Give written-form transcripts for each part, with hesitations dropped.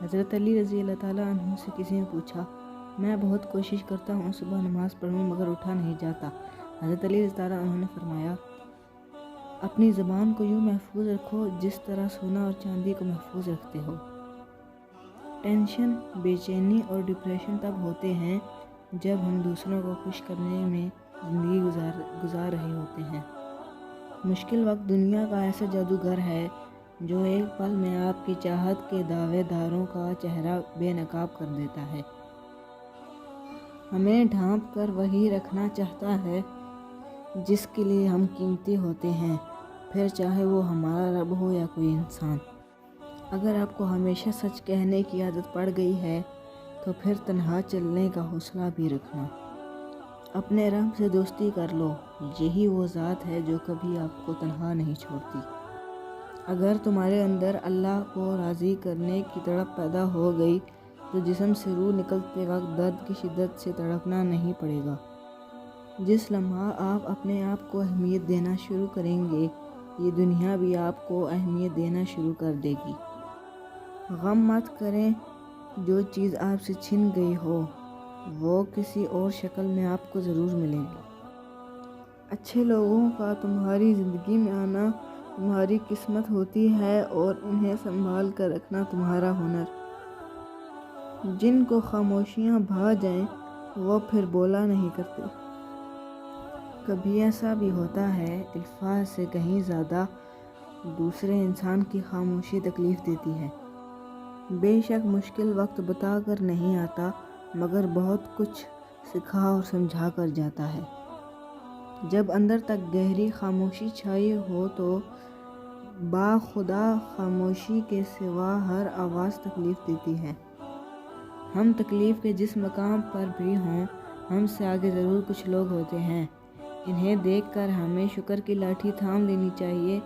حضرت علی رضی اللہ تعالیٰ عنہ سے کسی نے پوچھا، میں بہت کوشش کرتا ہوں صبح نماز پڑھوں مگر اٹھا نہیں جاتا۔ حضرت علی رضی اللہ تعالیٰ عنہ نے فرمایا، اپنی زبان کو یوں محفوظ رکھو جس طرح سونا اور چاندی کو محفوظ رکھتے ہو۔ ٹینشن، بے چینی اور ڈپریشن تب ہوتے ہیں جب ہم دوسروں کو خوش کرنے میں زندگی گزار رہے ہوتے ہیں۔ مشکل وقت دنیا کا ایسا جادوگر ہے جو ایک پل میں آپ کی چاہت کے دعوے داروں کا چہرہ بے نقاب کر دیتا ہے۔ ہمیں ڈھانپ کر وہی رکھنا چاہتا ہے جس کے لیے ہم قیمتی ہوتے ہیں، پھر چاہے وہ ہمارا رب ہو یا کوئی انسان۔ اگر آپ کو ہمیشہ سچ کہنے کی عادت پڑ گئی ہے تو پھر تنہا چلنے کا حوصلہ بھی رکھنا۔ اپنے رب سے دوستی کر لو، یہی وہ ذات ہے جو کبھی آپ کو تنہا نہیں چھوڑتی۔ اگر تمہارے اندر اللہ کو راضی کرنے کی تڑپ پیدا ہو گئی تو جسم سے روح نکلتے وقت درد کی شدت سے تڑپنا نہیں پڑے گا۔ جس لمحہ آپ اپنے آپ کو اہمیت دینا شروع کریں گے، یہ دنیا بھی آپ کو اہمیت دینا شروع کر دے گی۔ غم مت کریں، جو چیز آپ سے چھن گئی ہو وہ کسی اور شکل میں آپ کو ضرور ملے گی۔ اچھے لوگوں کا تمہاری زندگی میں آنا تمہاری قسمت ہوتی ہے اور انہیں سنبھال کر رکھنا تمہارا ہنر۔ جن کو خاموشیاں بھا جائیں وہ پھر بولا نہیں کرتے۔ کبھی ایسا بھی ہوتا ہے الفاظ سے کہیں زیادہ دوسرے انسان کی خاموشی تکلیف دیتی ہے۔ بے شک مشکل وقت بتا کر نہیں آتا مگر بہت کچھ سکھا اور سمجھا کر جاتا ہے۔ جب اندر تک گہری خاموشی چھائی ہو تو باخدا خاموشی کے سوا ہر آواز تکلیف دیتی ہے۔ ہم تکلیف کے جس مقام پر بھی ہوں، ہم سے آگے ضرور کچھ لوگ ہوتے ہیں۔ انہیں دیکھ کر ہمیں شکر کی لاٹھی تھام لینی چاہیے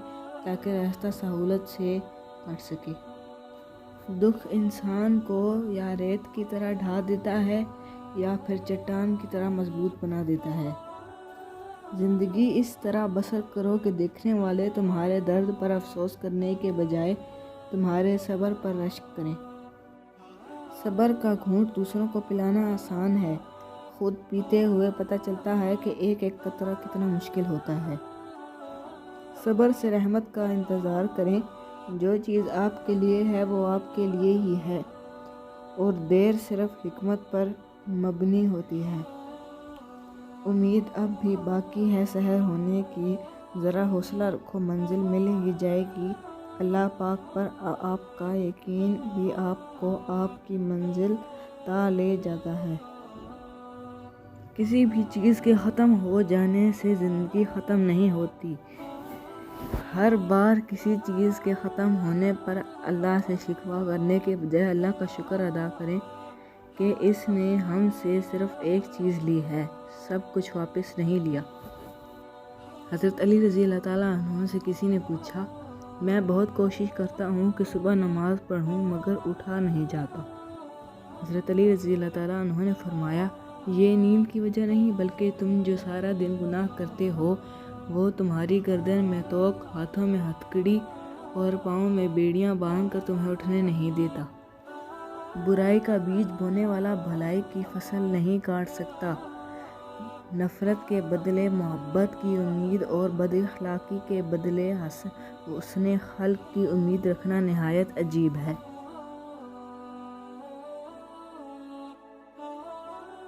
تاکہ راستہ سہولت سے کٹ سکے۔ دکھ انسان کو یا ریت کی طرح ڈھا دیتا ہے یا پھر چٹان کی طرح مضبوط بنا دیتا ہے۔ زندگی اس طرح بسر کرو کہ دیکھنے والے تمہارے درد پر افسوس کرنے کے بجائے تمہارے صبر پر رشک کریں۔ صبر کا گھونٹ دوسروں کو پلانا آسان ہے، خود پیتے ہوئے پتہ چلتا ہے کہ ایک ایک قطرہ کتنا مشکل ہوتا ہے۔ صبر سے رحمت کا انتظار کریں، جو چیز آپ کے لیے ہے وہ آپ کے لیے ہی ہے اور دیر صرف حکمت پر مبنی ہوتی ہے۔ امید اب بھی باقی ہے سحر ہونے کی، ذرا حوصلہ رکھو، منزل مل ہی جائے گی۔ اللہ پاک پر آپ کا یقین ہی آپ کو آپ کی منزل تا لے جاتا ہے۔ کسی بھی چیز کے ختم ہو جانے سے زندگی ختم نہیں ہوتی۔ ہر بار کسی چیز کے ختم ہونے پر اللہ سے شکوہ کرنے کے بجائے اللہ کا شکر ادا کریں کہ اس نے ہم سے صرف ایک چیز لی ہے، سب کچھ واپس نہیں لیا۔ حضرت علی رضی اللہ تعالیٰ عنہ سے کسی نے پوچھا، میں بہت کوشش کرتا ہوں کہ صبح نماز پڑھوں مگر اٹھا نہیں جاتا۔ حضرت علی رضی اللہ تعالیٰ عنہ نے فرمایا، یہ نیند کی وجہ نہیں بلکہ تم جو سارا دن گناہ کرتے ہو وہ تمہاری گردن میں توق، ہاتھوں میں ہتھکڑی اور پاؤں میں بیڑیاں باندھ کر تمہیں اٹھنے نہیں دیتا۔ برائی کا بیج بونے والا بھلائی کی فصل نہیں کاٹ سکتا۔ نفرت کے بدلے محبت کی امید اور بد اخلاقی کے بدلے حسن خلق کی امید رکھنا نہایت عجیب ہے۔